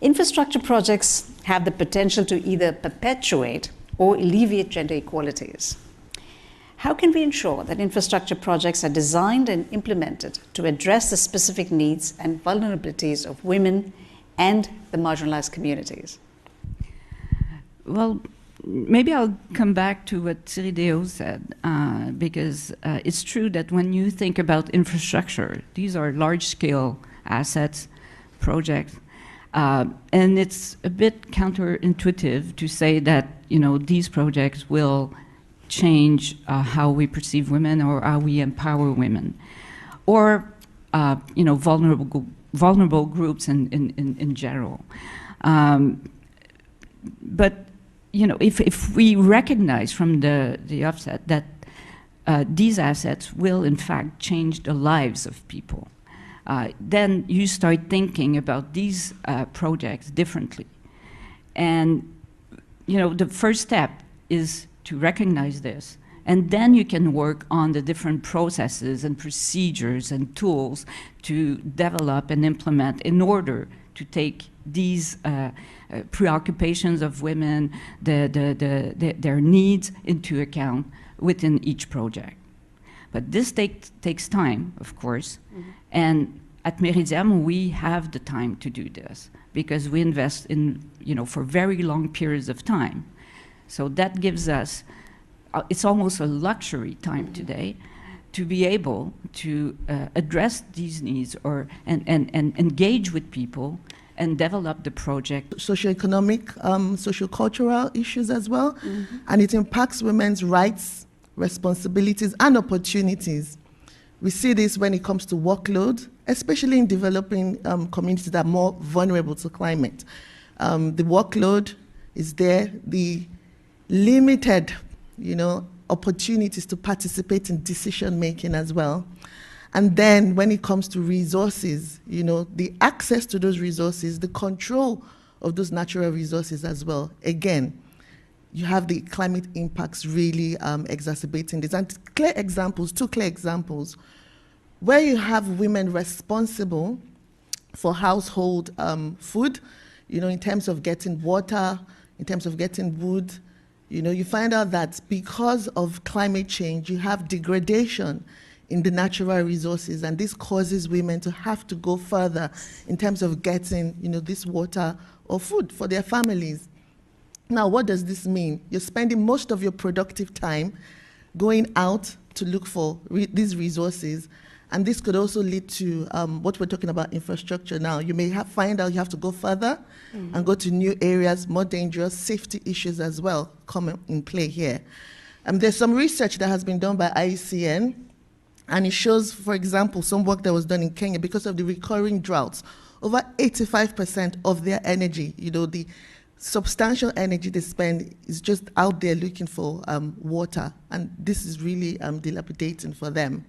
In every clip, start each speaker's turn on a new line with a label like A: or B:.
A: Infrastructure projects have the potential to either perpetuate or alleviate gender inequalities. How can we ensure that infrastructure projects are designed and implemented to address the specific needs and vulnerabilities of women and the marginalized communities?
B: Well, maybe I'll come back to what Cirideo said, because it's true that when you think about infrastructure, these are large-scale assets, projects, and it's a bit counterintuitive to say that, you know, these projects will change how we perceive women or how we empower women, or you know, vulnerable groups in general. But you know, if we recognize from the offset that these assets will in fact change the lives of people, then you start thinking about these projects differently. And you know, the first step is to recognize this, and then you can work on the different processes and procedures and tools to develop and implement in order to take these preoccupations of women, their needs into account within each project. But this takes time, of course, and at Meridiam we have the time to do this because we invest in, you know, for very long periods of time. So that gives us, it's almost a luxury time today to be able to address these needs or and engage with people and develop the project.
C: Socioeconomic, socio-cultural issues as well, and it impacts women's rights, responsibilities, and opportunities. We see this when it comes to workload, especially in developing communities that are more vulnerable to climate. The workload is there, the limited, you know, opportunities to participate in decision making as well. And then when it comes to resources, you know, the access to those resources, the control of those natural resources as well. Again, you have the climate impacts really exacerbating this. And clear examples, two clear examples, where you have women responsible for household food, you know, in terms of getting water, in terms of getting wood. You know, you find out that because of climate change, you have degradation in the natural resources, and this causes women to have to go further in terms of getting, you know, this water or food for their families. Now, what does this mean? You're spending most of your productive time going out to look for these resources, and this could also lead to what we're talking about, infrastructure now. You may find out you have to go further and go to new areas, more dangerous, safety issues as well come in play here. There's some research that has been done by IUCN, and it shows, for example, some work that was done in Kenya because of the recurring droughts. Over 85% of their energy, you know, the substantial energy they spend is just out there looking for water, and this is really dilapidating for them.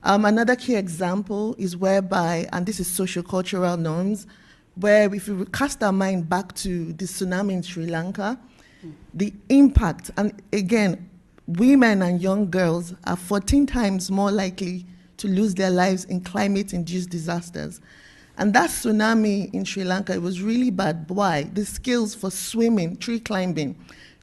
C: Another key example is whereby, and this is socio-cultural norms, where if we cast our mind back to the tsunami in Sri Lanka, the impact, and again, women and young girls are 14 times more likely to lose their lives in climate-induced disasters. And that tsunami in Sri Lanka, it was really bad. Why? The skills for swimming, tree climbing,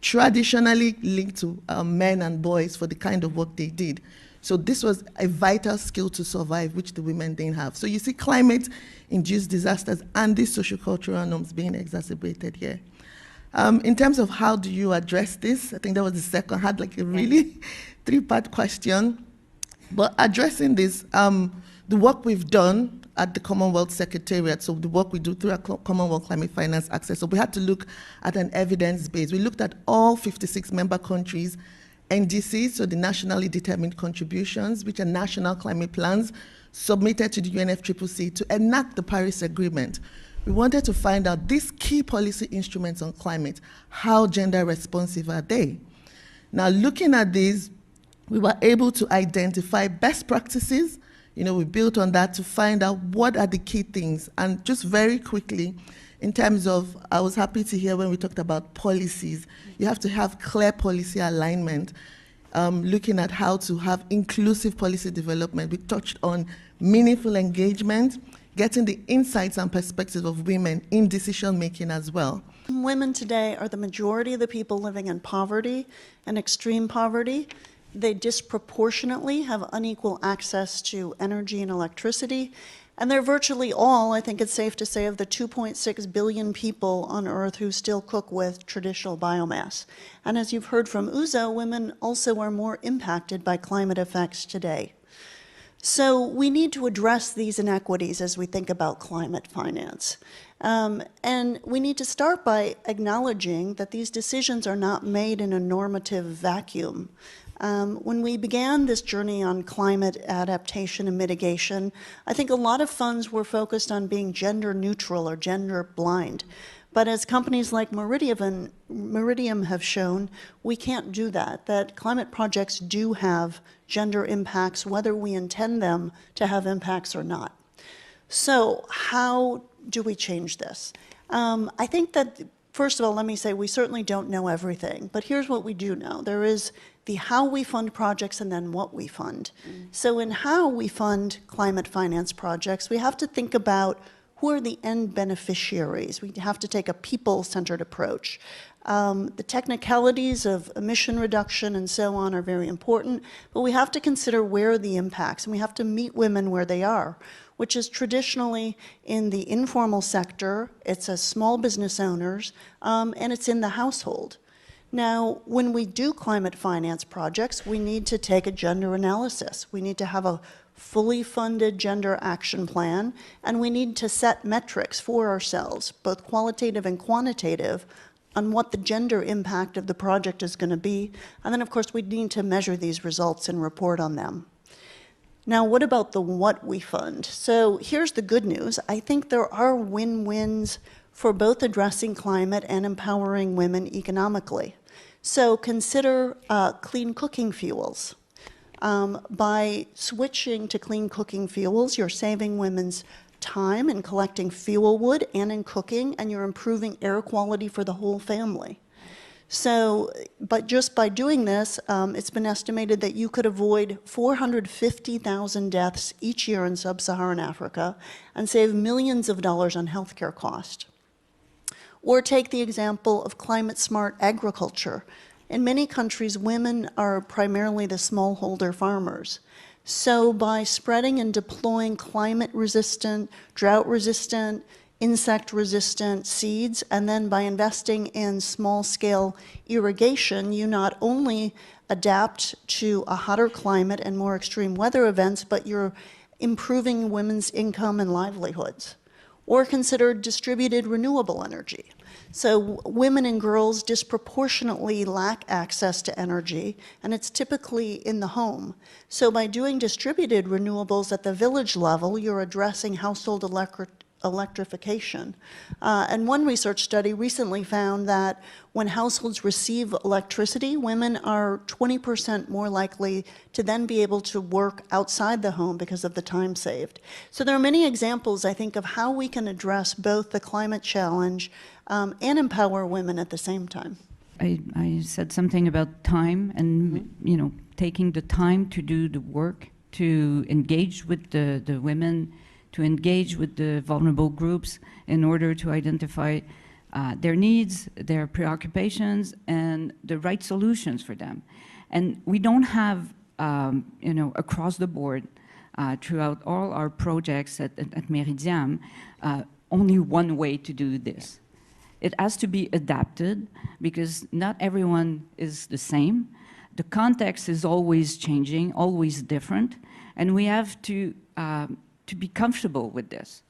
C: traditionally linked to men and boys for the kind of work they did. So this was a vital skill to survive, which the women didn't have. So you see climate-induced disasters and these sociocultural norms being exacerbated here. In terms of how do you address this, I think that was the second, I had like a really three-part question. But addressing this, the work we've done at the Commonwealth Secretariat, so the work we do through our Commonwealth Climate Finance Access, so we had to look at an evidence base. We looked at all 56 member countries, NDCs, so the nationally determined contributions, which are national climate plans submitted to the UNFCCC to enact the Paris Agreement. We wanted to find out these key policy instruments on climate, how gender responsive are they? Now, looking at these, we were able to identify best practices. You know, we built on that to find out what are the key things. And just very quickly, in terms of, I was happy to hear when we talked about policies, you have to have clear policy alignment, looking at how to have inclusive policy development. We touched on meaningful engagement. getting the insights and perspectives of women in decision making as well.
D: Women today are the majority of the people living in poverty and extreme poverty. They disproportionately have unequal access to energy and electricity. And they're virtually all, I think it's safe to say, of the 2.6 billion people on Earth who still cook with traditional biomass. And as you've heard from Uzo, women also are more impacted by climate effects today. So we need to address these inequities as we think about climate finance. And we need to start by acknowledging that these decisions are not made in a normative vacuum. When we began this journey on climate adaptation and mitigation, I think a lot of funds were focused on being gender neutral or gender blind. But as companies like Meridiam have shown, we can't do that climate projects do have gender impacts, whether we intend them to have impacts or not. So how do we change this? I think that, first of all, let me say we certainly don't know everything, but here's what we do know. There is the how we fund projects and then what we fund. So in how we fund climate finance projects, we have to think about who are the end beneficiaries. We have to take a people-centered approach. The technicalities of emission reduction and so on are very important, but we have to consider where are the impacts, and we have to meet women where they are, which is traditionally in the informal sector, it's as small business owners, and it's in the household. Now, when we do climate finance projects, we need to take a gender analysis. We need to have a fully funded gender action plan, and we need to set metrics for ourselves, both qualitative and quantitative, on what the gender impact of the project is going to be. And then, of course, we need to measure these results and report on them. Now, what about the what we fund? So here's the good news. I think there are win-wins for both addressing climate and empowering women economically. So consider clean cooking fuels. By switching to clean cooking fuels, you're saving women's time in collecting fuel wood and in cooking, and you're improving air quality for the whole family. So, but just by doing this, it's been estimated that you could avoid 450,000 deaths each year in sub-Saharan Africa and save millions of dollars on healthcare costs. Or take the example of climate-smart agriculture. In many countries, women are primarily the smallholder farmers. So by spreading and deploying climate-resistant, drought-resistant, insect-resistant seeds, and then by investing in small-scale irrigation, you not only adapt to a hotter climate and more extreme weather events, but you're improving women's income and livelihoods. Or consider distributed renewable energy. So women and girls disproportionately lack access to energy, and it's typically in the home. So by doing distributed renewables at the village level, you're addressing household electrification. And one research study recently found that when households receive electricity, women are 20% more likely to then be able to work outside the home because of the time saved. So there are many examples, I think, of how we can address both the climate challenge and empower women at the same time.
B: I said something about time and, you know, taking the time to do the work, to engage with the women, to engage with the vulnerable groups in order to identify their needs, their preoccupations, and the right solutions for them. And we don't have, you know, across the board, throughout all our projects at Meridiam, only one way to do this. It has to be adapted because not everyone is the same. The context is always changing, always different, and we have to be comfortable with this.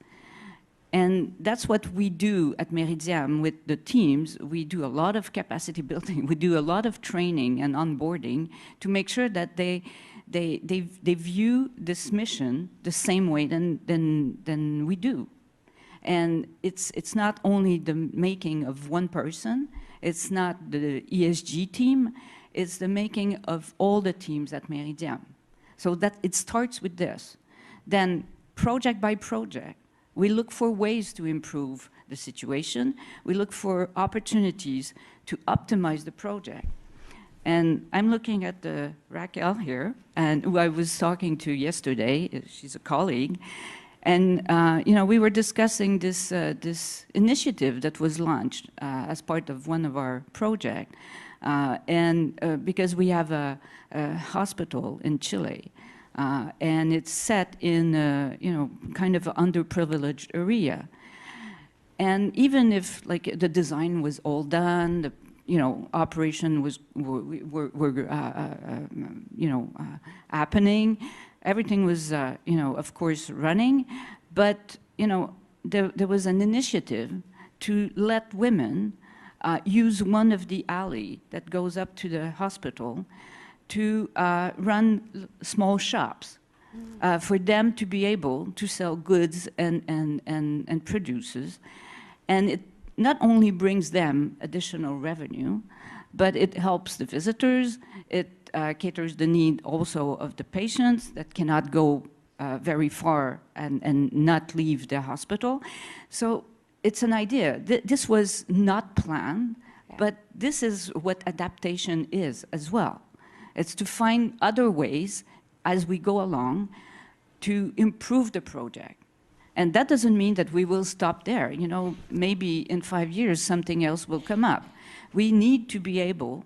B: And that's what we do at Meridiam with the teams. We do a lot of capacity building. We do a lot of training and onboarding to make sure that they view this mission the same way than we do. And it's not only the making of one person, it's not the ESG team, it's the making of all the teams at Meridiam. So that it starts with this. Then project by project, we look for ways to improve the situation. We look for opportunities to optimize the project. And I'm looking at Raquel here, and who I was talking to yesterday. She's a colleague. And we were discussing this initiative that was launched as part of one of our projects, and because we have a hospital in Chile, and it's set in kind of an underprivileged area. And even if the design was all done, the operation was happening, everything was of course running, but there was an initiative to let women use one of the alley that goes up to the hospital to run small shops for them to be able to sell goods and produces. And it not only brings them additional revenue, but it helps the visitors. It caters the need also of the patients that cannot go very far and not leave the hospital. So it's an idea. This was not planned, but this is what adaptation is as well. It's to find other ways as we go along to improve the project. And that doesn't mean that we will stop there. Maybe in 5 years, something else will come up. We need to be able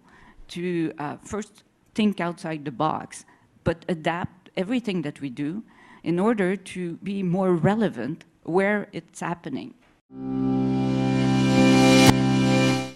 B: to first think outside the box, but adapt everything that we do in order to be more relevant where it's happening.